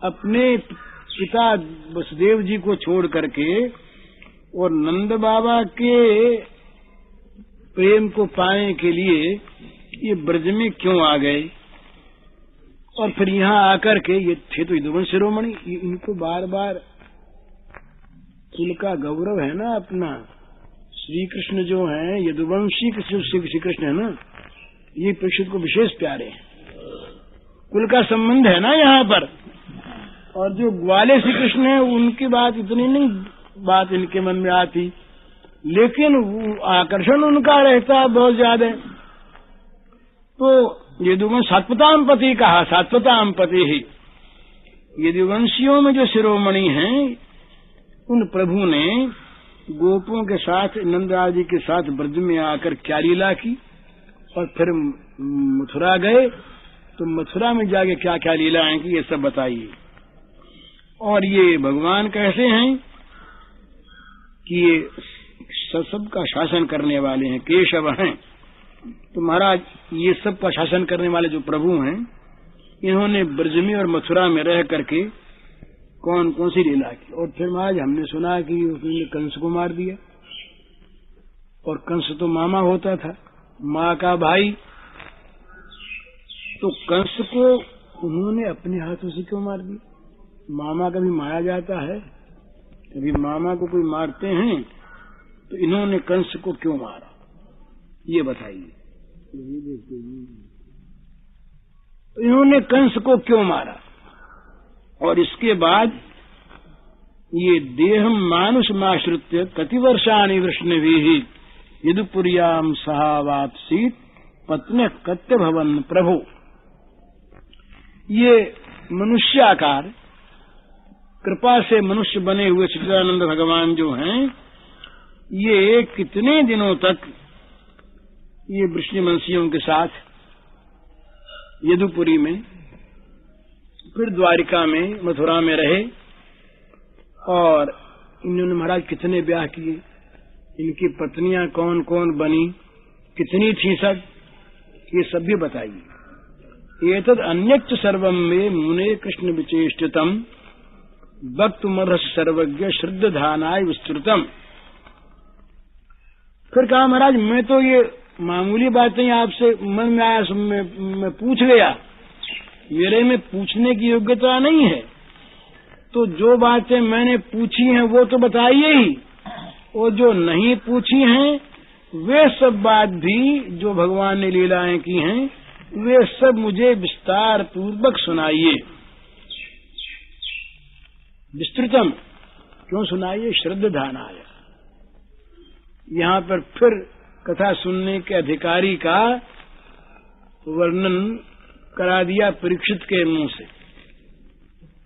अपने पिता वसुदेव जी को छोड़ करके और नंद बाबा के प्रेम को पाने के लिए ये ब्रज में क्यों आ गए, और फिर यहाँ आकर के ये थे तो यदुवंश शिरोमणि, इनको बार बार कुल का गौरव है ना अपना। श्री कृष्ण जो है यदुवंशी श्री कृष्ण है ना, ये परीक्षित को विशेष प्यारे हैं, कुल का संबंध है ना यहाँ पर। और जो ग्वाले श्री कृष्ण है उनकी बात इतनी नहीं बात इनके मन में आती, लेकिन आकर्षण उनका रहता बहुत ज्यादा। तो यदुवंश सात्वताम पति कहा, सात्वताम पति ही यदुवंशियों में जो शिरोमणि हैं उन प्रभु ने गोपों के साथ नंद आदि के साथ ब्रज में आकर क्या लीला की, और फिर मथुरा गए तो मथुरा में जाके क्या क्या लीलाएं की ये सब बताइए। और ये भगवान कैसे हैं कि ये सबका शासन करने वाले हैं, केशव हैं। तो महाराज ये सबका शासन करने वाले जो प्रभु हैं इन्होंने ब्रज में और मथुरा में रह करके कौन कौन सी लीला की। और फिर महाराज हमने सुना कि उसने कंस को मार दिया, और कंस तो मामा होता था, माँ का भाई। तो कंस को उन्होंने अपने हाथों से क्यों मार दिया? मामा कभी मारा जाता है, कभी मामा को कोई मारते हैं, तो इन्होंने कंस को क्यों मारा ये बताइए। इन्होंने कंस को क्यों मारा? और इसके बाद ये देहम मानुषमाश्रित्य कतिवर्षाणि वृष्णिभिः यदुपुर्याम सहावाप्सीत पत्न्य कत्य भवन प्रभो। ये मनुष्याकार कृपा से मनुष्य बने हुए सच्चिदानंद भगवान जो हैं, ये कितने दिनों तक ये वृष्णिवंशियों के साथ यदुपुरी में, फिर द्वारिका में, मथुरा में रहे। और इन्होंने महाराज कितने ब्याह किए, इनकी पत्नियां कौन कौन बनी, कितनी थी, सब ये सब भी बताइए। एतद अन्यच्च सर्वम में मुने कृष्ण विचेष्टितम वक्तुमर्हस सर्वज्ञ श्रद्ध धानाय विस्तृतम। फिर कहा महाराज मैं तो ये मामूली बातें आपसे मन में आया, मैं पूछ गया, मेरे में पूछने की योग्यता नहीं है, तो जो बातें मैंने पूछी हैं वो तो बताइए ही, और जो नहीं पूछी हैं वे सब बात भी जो भगवान ने लीलाएं की हैं वे सब मुझे विस्तार पूर्वक सुनाइए। विस्तृतम क्यों सुनाइए? श्रद्धानाय। यहाँ पर फिर कथा सुनने के अधिकारी का वर्णन करा दिया परीक्षित के मुंह से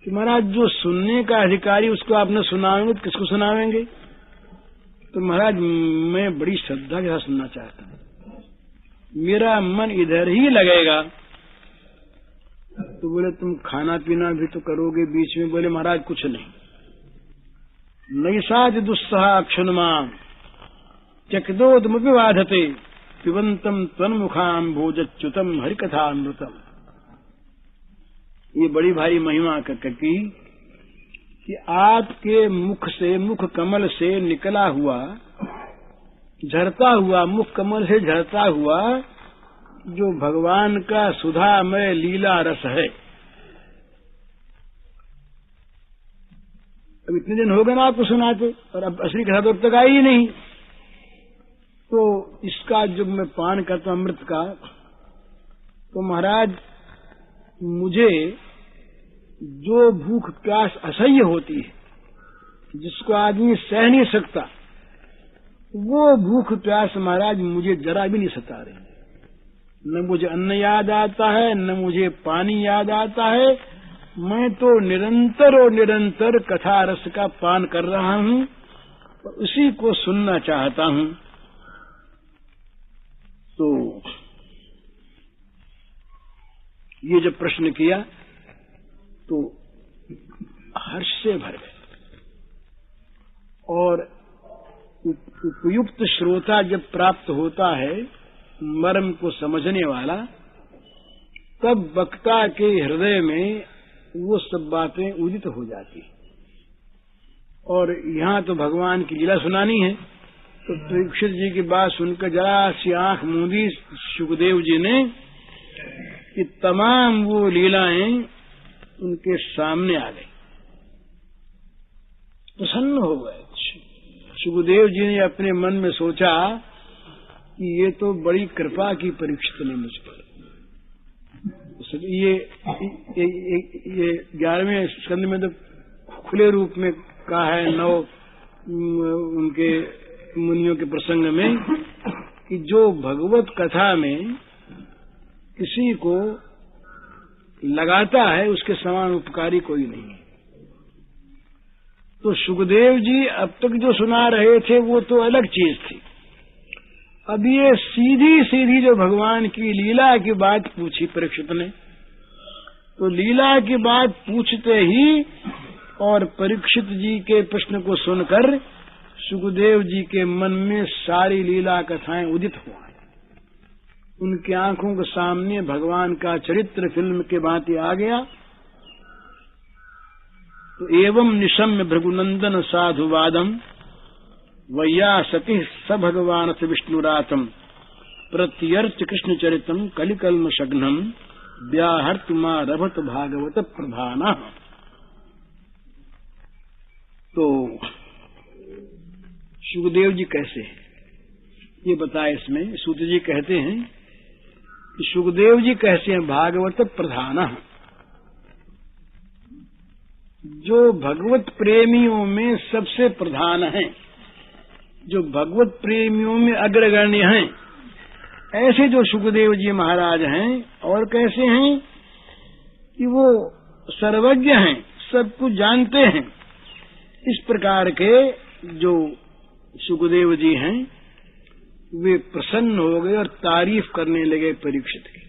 कि महाराज जो सुनने का अधिकारी उसको आपने सुनाएंगे तो किसको सुनावेंगे? तो महाराज मैं बड़ी श्रद्धा के साथ सुनना चाहता हूँ, मेरा मन इधर ही लगेगा। तो बोले तुम खाना पीना भी तो करोगे बीच में? बोले महाराज कुछ नहीं, नैषाद दुस्सहा क्षुन्मा चकदोदमपि बाधते पिबंतम त्वन्मुखाम भोजच्युतम हरिकथामृतम। ये बड़ी भारी महिमा की कि आपके मुख से, मुख कमल से निकला हुआ, झरता हुआ, मुख कमल से झरता हुआ जो भगवान का सुधामय लीला रस है। अब इतने दिन हो गए ना आपको सुनाते, और अब असली कथा तो अब तक आई ही नहीं। तो इसका जब मैं पान करता हूं अमृत का, तो महाराज मुझे जो भूख प्यास असह्य होती है, जिसको आदमी सह नहीं सकता, वो भूख प्यास महाराज मुझे जरा भी नहीं सता रही। न मुझे अन्न याद आता है, न मुझे पानी याद आता है। मैं तो निरंतर और निरंतर कथा रस का पान कर रहा हूं और उसी को सुनना चाहता हूं। तो ये जब प्रश्न किया तो हर्ष से भर गए, और उपयुक्त श्रोता जब प्राप्त होता है मर्म को समझने वाला, तब वक्ता के हृदय में वो सब बातें उदित हो जाती। और यहाँ तो भगवान की लीला सुनानी है, तो परीक्षित जी की बात सुनकर जरा सी आंख मूंदी सुखदेव जी ने कि तमाम वो लीलाएं उनके सामने आ गई, प्रसन्न हो गए। सुखदेव जी ने अपने मन में सोचा कि ये तो बड़ी कृपा की परीक्षित ने मुझ पर। ये 11वें स्कंद में तो खुले रूप में कहा है 9 उनके मुनियों के प्रसंग में कि जो भगवत कथा में किसी को लगाता है उसके समान उपकारी कोई नहीं है। तो सुखदेव जी अब तक जो सुना रहे थे वो तो अलग चीज थी, अब ये सीधी सीधी जो भगवान की लीला की बात पूछी परीक्षित ने, तो लीला की बात पूछते ही और परीक्षित जी के प्रश्न को सुनकर सुखदेव जी के मन में सारी लीला कथाएं उदित हुआ। उनकी आंखों के सामने भगवान का चरित्र फिल्म के भांति आ गया। तो एवं निशम्य भृगुनंदन साधुवादम वैया सती स भगवान विष्णुरातम प्रत्यर्च कृष्ण चरितम कलिकल्म शग्नम व्याहर्तुमा रभत भागवत प्रधाना। तो सुखदेव जी कैसे ये बताए इसमें सूत जी कहते हैं कि सुखदेव जी कैसे हैं भागवत प्रधाना, जो भगवत प्रेमियों में सबसे प्रधान हैं, जो भगवत प्रेमियों में अग्रगण्य हैं, ऐसे जो सुखदेव जी महाराज हैं। और कैसे हैं कि वो सर्वज्ञ हैं, सब कुछ जानते हैं। इस प्रकार के जो सुखदेव जी हैं वे प्रसन्न हो गए और तारीफ करने लगे परीक्षित की,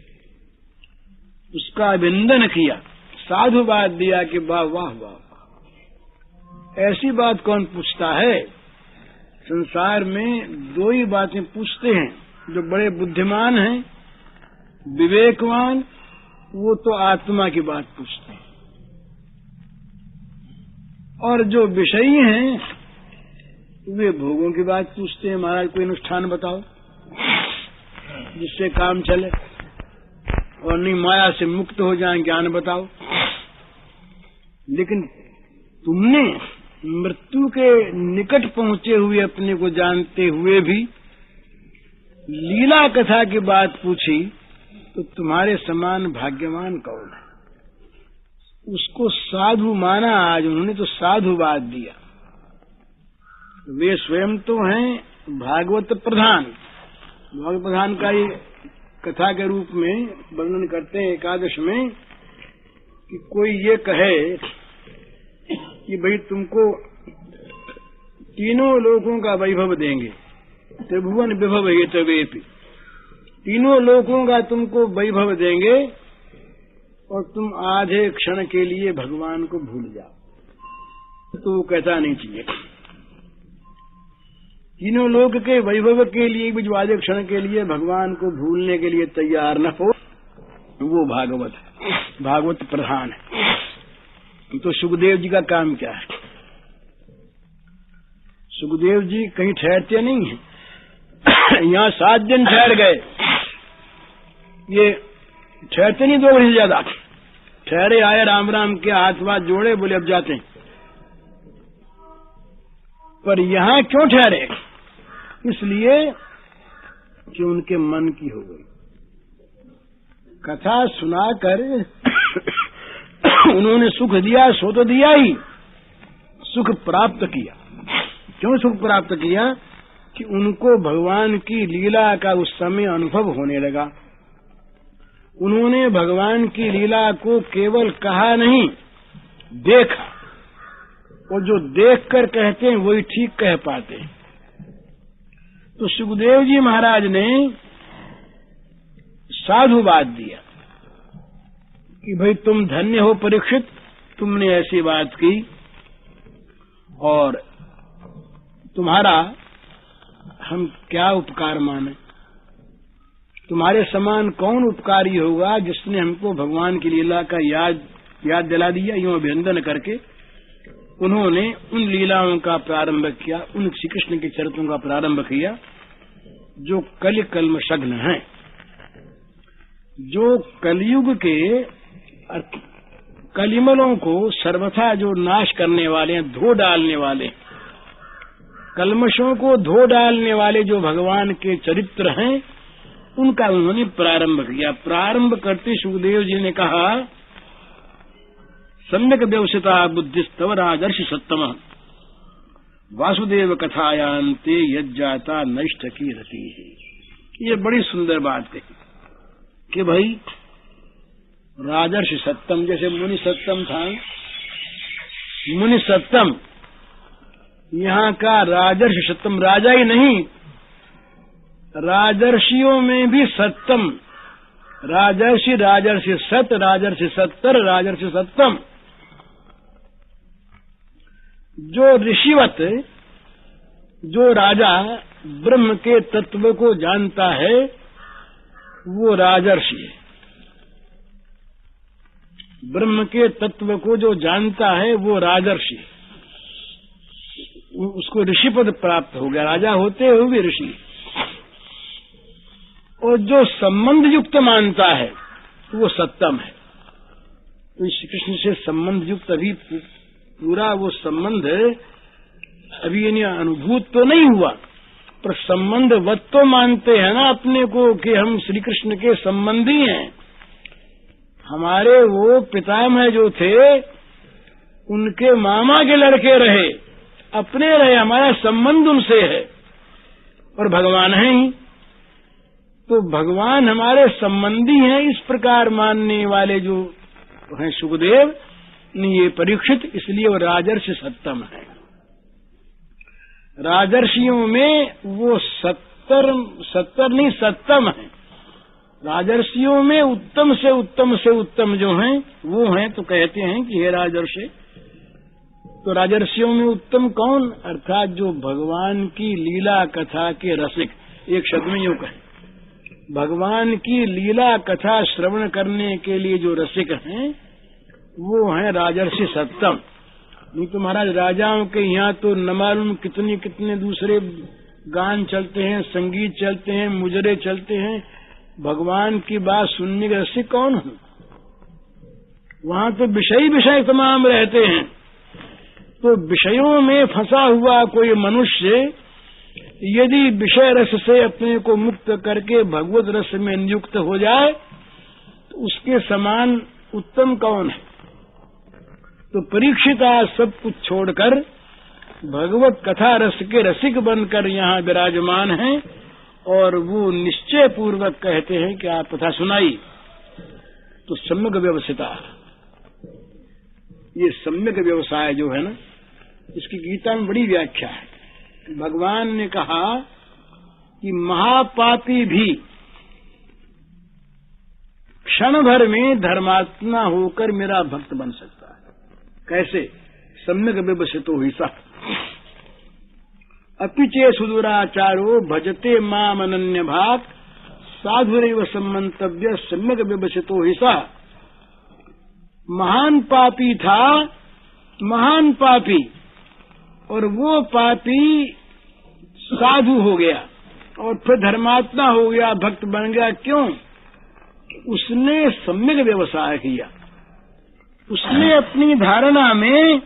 उसका अभिनंदन किया, साधुवाद दिया कि वाह वाह वाह। ऐसी बात कौन पूछता है? संसार में 2 ही बातें पूछते हैं, जो बड़े बुद्धिमान हैं, विवेकवान, वो तो आत्मा की बात पूछते हैं, और जो विषयी हैं वे भोगों की बात पूछते हैं। महाराज कोई अनुष्ठान बताओ जिससे काम चले और नहीं माया से मुक्त हो जाएं, ज्ञान बताओ। लेकिन तुमने मृत्यु के निकट पहुंचे हुए अपने को जानते हुए भी लीला कथा की बात पूछी, तो तुम्हारे समान भाग्यवान कौन है? उसको साधु माना। आज उन्होंने तो साधुवाद दिया। वे स्वयं तो हैं भागवत प्रधान। भागवत प्रधान का ये कथा के रूप में वर्णन करते हैं एकादश में कि कोई ये कहे कि भाई तुमको तीनों लोकों का वैभव देंगे, त्रिभुवन विभव हेतवेपि, तीनों लोकों का तुमको वैभव देंगे और तुम आधे क्षण के लिए भगवान को भूल जाओ, तो वो कहता नहीं चाहिए। तीनों लोक के वैभव के लिए भी जो आधे क्षण के लिए भगवान को भूलने के लिए तैयार न हो, वो भागवत है, भागवत प्रधान है। तो सुखदेव जी का काम क्या है? सुखदेव जी कहीं ठहरते नहीं हैं। यहाँ 7 दिन ठहर गए, ये ठहरते नहीं 2 बजे ज्यादा। ठहरे, आए, राम राम के हाथ वाथ जोड़े, बोले अब जाते हैं। पर यहाँ क्यों ठहरे? इसलिए कि उनके मन की हो गई। कथा सुनाकर उन्होंने सुख दिया, सो तो दिया ही, सुख प्राप्त किया। क्यों सुख प्राप्त किया? कि उनको भगवान की लीला का उस समय अनुभव होने लगा। उन्होंने भगवान की लीला को केवल कहा नहीं, देखा, और जो देखकर कहते हैं वही ठीक कह पाते हैं। तो सुखदेव जी महाराज ने साधुवाद दिया कि भाई तुम धन्य हो परीक्षित, तुमने ऐसी बात की, और तुम्हारा हम क्या उपकार माने। तुम्हारे समान कौन उपकारी होगा जिसने हमको भगवान की लीला का याद याद दिला दिया। यूं अभिनंदन करके उन्होंने उन लीलाओं का प्रारंभ किया, उन श्री कृष्ण के चरित्रों का प्रारंभ किया जो कल कल्मषग्न हैं, जो कलयुग के कलिमलों को सर्वथा जो नाश करने वाले हैं, धो डालने वाले, कल्मषों को धो डालने वाले जो भगवान के चरित्र हैं, उनका उन्होंने प्रारंभ किया। प्रारंभ करते सुखदेव जी ने कहा, सम्यक व्यवसिता बुद्धिस्तव राजर्षि सत्तम वासुदेव कथायांते यज्जाता नष्ट की रति है। ये बड़ी सुंदर बात है कि भाई राजर्षि सत्तम, जैसे मुनि सत्तम था, मुनि सत्तम, यहाँ का राजर्षि सत्तम, राजा ही नहीं, राजर्षियों में भी सत्तम, राजर्षि, राजर्षि सत, राजर्षि सत्तर, राजर्षि सत्तम। जो ऋषिवत, जो राजा ब्रह्म के तत्व को जानता है वो राजर्षि है। ब्रह्म के तत्व को जो जानता है वो राजर्षि, उसको ऋषिपद प्राप्त हो गया, राजा होते हुए भी ऋषि। और जो संबंध युक्त मानता है वो सत्तम है। तो श्री कृष्ण से संबंध युक्त अभी पूरा वो संबंध अभी यानी अनुभूत तो नहीं हुआ, पर संबंधवत तो मानते हैं ना अपने को कि हम श्री कृष्ण के संबंधी हैं। हमारे वो पितामह जो थे उनके मामा के लड़के रहे, अपने रहे, हमारा संबंध उनसे है और भगवान है ही। तो भगवान हमारे संबंधी हैं, इस प्रकार मानने वाले जो हैं सुखदेव, ये परीक्षित, इसलिए वो राजर्षि सत्तम है। राजर्षियों में वो सत्तर नहीं सत्तम है। राजर्षियों में उत्तम से उत्तम जो हैं वो हैं, तो कहते हैं कि हे राजर्षि। तो राजर्षियों में उत्तम कौन? अर्थात जो भगवान की लीला कथा के रसिक, एक शब्द में यूं कहें, भगवान की लीला कथा श्रवण करने के लिए जो रसिक हैं वो हैं राजर्षि सत्तम। नहीं तो महाराज राजाओं के यहाँ तो न मालूम कितने कितने दूसरे गान चलते हैं, संगीत चलते हैं, मुजरे चलते हैं, भगवान की बात सुनने के रसिक कौन हो? वहां तो विषय तमाम रहते हैं। तो विषयों में फंसा हुआ कोई मनुष्य यदि विषय रस से अपने को मुक्त करके भगवत रस में नियुक्त हो जाए तो उसके समान उत्तम कौन है? तो परीक्षित आज सब कुछ छोड़कर भगवत कथा रस के रसिक बनकर यहाँ विराजमान हैं और वो निश्चय पूर्वक कहते हैं कि आप कथा सुनाई। तो सम्यक व्यवसिता, ये सम्यक व्यवसाय जो है ना, इसकी गीता में बड़ी व्याख्या है। भगवान ने कहा कि महापापी भी क्षण भर में धर्मात्मा होकर मेरा भक्त बन सकता है। कैसे? सम्यक व्यवसितो ही सा अपिचे सुदुराचारो भजते माम अनन्य भाग साधुरैव सम्मन्तव्य सम्यक व्यवसितो ही सा। महान पापी था, महान पापी, और वो पापी साधु हो गया और फिर धर्मात्मा हो गया, भक्त बन गया। क्यों? उसने सम्यक व्यवसाय किया। उसने अपनी धारणा में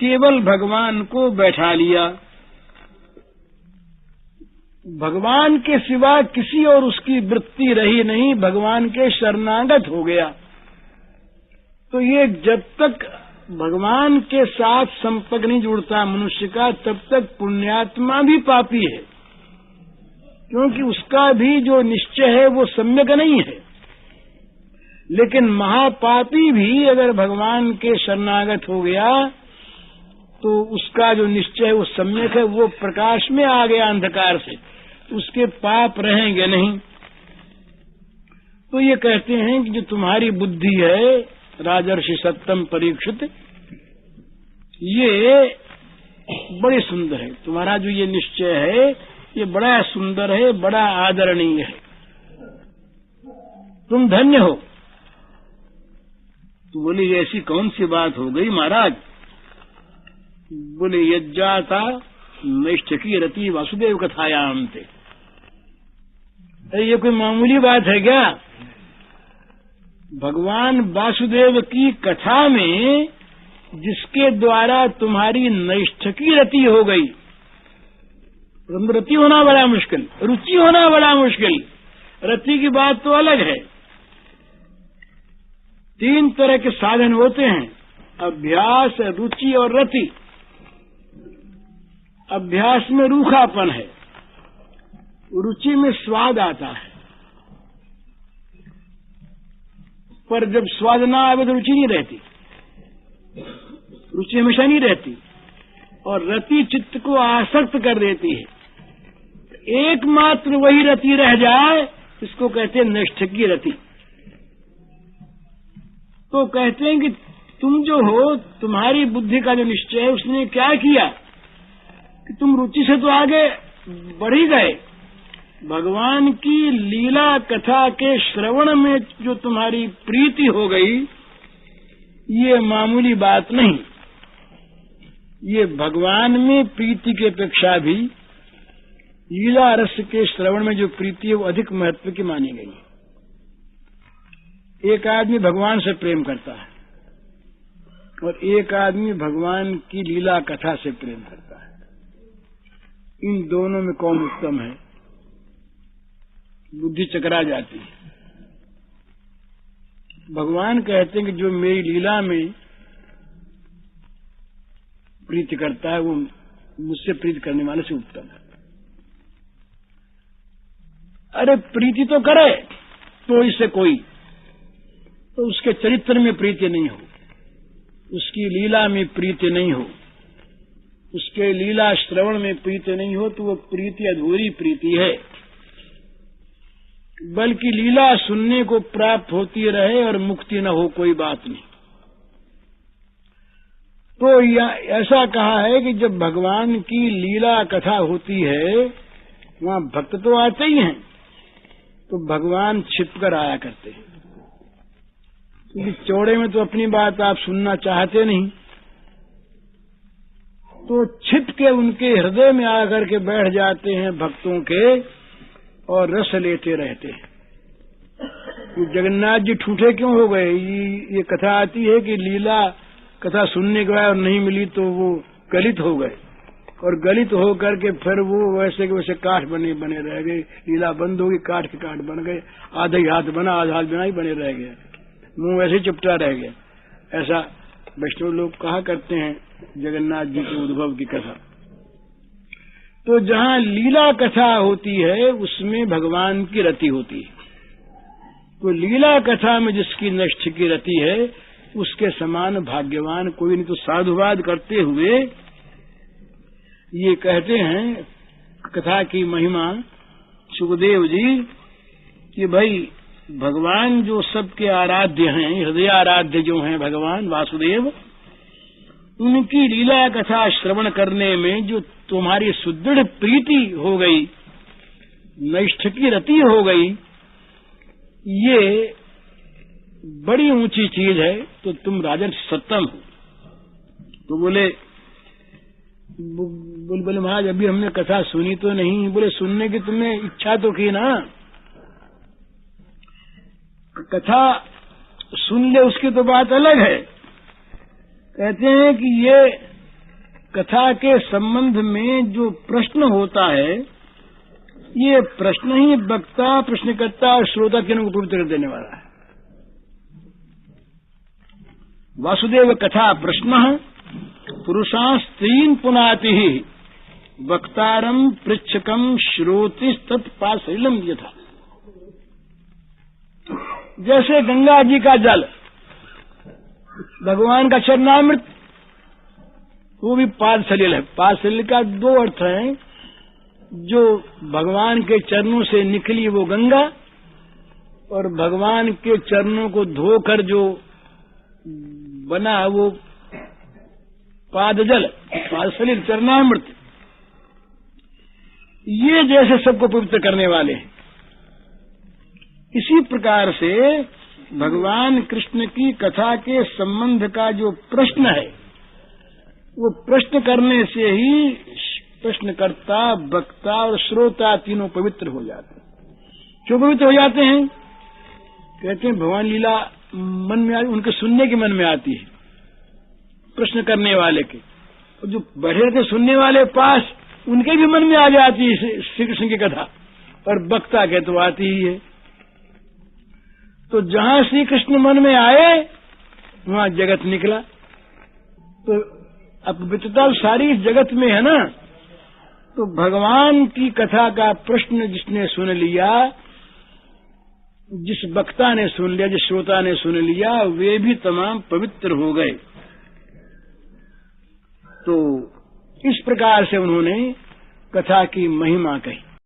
केवल भगवान को बैठा लिया, भगवान के सिवा किसी और उसकी वृत्ति रही नहीं, भगवान के शरणागत हो गया। तो ये जब तक भगवान के साथ संपर्क नहीं जुड़ता मनुष्य का, तब तक पुण्यात्मा भी पापी है, क्योंकि उसका भी जो निश्चय है वो सम्यक नहीं है। लेकिन महापापी भी अगर भगवान के शरणागत हो गया तो उसका जो निश्चय है वो सम्यक है, वो प्रकाश में आ गया अंधकार से, तो उसके पाप रहेंगे नहीं। तो ये कहते हैं कि जो तुम्हारी बुद्धि है राजर्षि सत्तम परीक्षित, ये बड़ी सुंदर है। तुम्हारा जो ये निश्चय है ये बड़ा सुंदर है, बड़ा आदरणीय है, तुम धन्य हो। तो बोले ऐसी कौन सी बात हो गई महाराज? बोले यज्जाता नैष्ठकी रति वासुदेव कथायाम थे। ये कोई मामूली बात है क्या? भगवान वासुदेव की कथा में जिसके द्वारा तुम्हारी नैष्ठकी रति हो गई, रति होना बड़ा मुश्किल, रुचि होना बड़ा मुश्किल, रति की बात तो अलग है। 3 तरह के साधन होते हैं, अभ्यास, रुचि और रति। अभ्यास में रूखापन है, रुचि में स्वाद आता है, पर जब स्वाद ना आवे तो रुचि नहीं रहती, रुचि हमेशा नहीं रहती, और रति चित्त को आसक्त कर देती है। एकमात्र वही रति रह जाए, इसको कहते हैं नैष्ठकी रति। तो कहते हैं कि तुम जो हो, तुम्हारी बुद्धि का जो निश्चय है, उसने क्या किया कि तुम रुचि से तो आगे बढ़ ही गए। भगवान की लीला कथा के श्रवण में जो तुम्हारी प्रीति हो गई, ये मामूली बात नहीं। ये भगवान में प्रीति की अपेक्षा भी लीला रस के श्रवण में जो प्रीति है वो अधिक महत्व की मानी गई है। एक आदमी भगवान से प्रेम करता है और एक आदमी भगवान की लीला कथा से प्रेम करता है। इन दोनों में कौन उत्तम है? बुद्धि चकरा जाती है। भगवान कहते हैं कि जो मेरी लीला में प्रीति करता है वो मुझसे प्रीति करने वाले से उत्तम है। अरे प्रीति तो करे तो इससे कोई, तो उसके चरित्र में प्रीति नहीं हो, उसकी लीला में प्रीति नहीं हो, उसके लीला श्रवण में प्रीति नहीं हो, तो वो प्रीति अधूरी प्रीति है। बल्कि लीला सुनने को प्राप्त होती रहे और मुक्ति न हो, कोई बात नहीं। तो ऐसा कहा है कि जब भगवान की लीला कथा होती है, वहां भक्त तो आते ही हैं, तो भगवान छिपकर आया करते हैं, क्योंकि चौड़े में तो अपनी बात आप सुनना चाहते नहीं, तो छिप के उनके हृदय में आकर के बैठ जाते हैं भक्तों के और रस लेते रहते हैं। तो जगन्नाथ जी ठूठे क्यों हो गए? ये कथा आती है कि लीला कथा सुनने के बाद और नहीं मिली तो वो गलित हो गए, और गलित हो करके फिर वो वैसे के वैसे काठ बने रह गए। लीला बंद होगी, काठ के काठ बन गए, आधा ही हाथ बना, आधा हाथ बिना ही बने रह गए, मुंह वैसे चिपटा रह गया। ऐसा वैष्णव लोग कहा करते हैं जगन्नाथ जी के उद्भव की कथा। तो जहां लीला कथा होती है उसमें भगवान की रति होती है। तो लीला कथा में जिसकी नष्ट की रति है उसके समान भाग्यवान कोई नहीं। तो साधुवाद करते हुए ये कहते हैं कथा की महिमा सुखदेव जी कि भाई भगवान जो सबके आराध्य हैं, हृदय आराध्य जो हैं भगवान वासुदेव, उनकी लीला कथा श्रवण करने में जो तुम्हारी सुदृढ़ प्रीति हो गई, नैष्ठ की रति हो गई, ये बड़ी ऊंची चीज है। तो तुम राजन सत्तम हो। तो बोले महाराज अभी हमने कथा सुनी तो नहीं। बोले सुनने की तुमने इच्छा तो की ना, कथा सुन ले उसकी तो बात अलग है। कहते हैं कि ये कथा के संबंध में जो प्रश्न होता है, ये प्रश्न ही वक्ता, प्रश्नकर्ता और श्रोता तीनों को पवित्र कर देने वाला है। वासुदेव कथा प्रश्न पुरुषास्त्रीन पुनाति वक्तारम पृच्छकम श्रोतिस्तत्पाशैलम यथा। जैसे गंगा जी का जल, भगवान का चरणामृत, वो भी पाद सलिल है। पाद सलिल का 2 अर्थ हैं। जो भगवान के चरणों से निकली वो गंगा, और भगवान के चरणों को धोकर जो बना वो पाद जल, पाद सलिल चरणामृत। ये जैसे सबको पवित्र करने वाले हैं, इसी प्रकार से भगवान कृष्ण की कथा के संबंध का जो प्रश्न है, वो प्रश्न करने से ही प्रश्नकर्ता, वक्ता और श्रोता तीनों पवित्र हो जाते हैं। क्यों पवित्र हो जाते हैं? कहते हैं भगवान लीला मन में उनके सुनने के मन में आती है, प्रश्न करने वाले के, और जो बैठे रहते सुनने वाले पास, उनके भी मन में आ जाती है श्री कृष्ण की कथा, और वक्ता के तो आती ही है। तो जहां श्री कृष्ण मन में आए वहां जगत निकला। तो अपवित्रता सारी इस जगत में है ना। तो भगवान की कथा का प्रश्न जिसने सुन लिया, जिस वक्ता ने सुन लिया, जिस श्रोता ने सुन लिया, वे भी तमाम पवित्र हो गए। तो इस प्रकार से उन्होंने कथा की महिमा कही।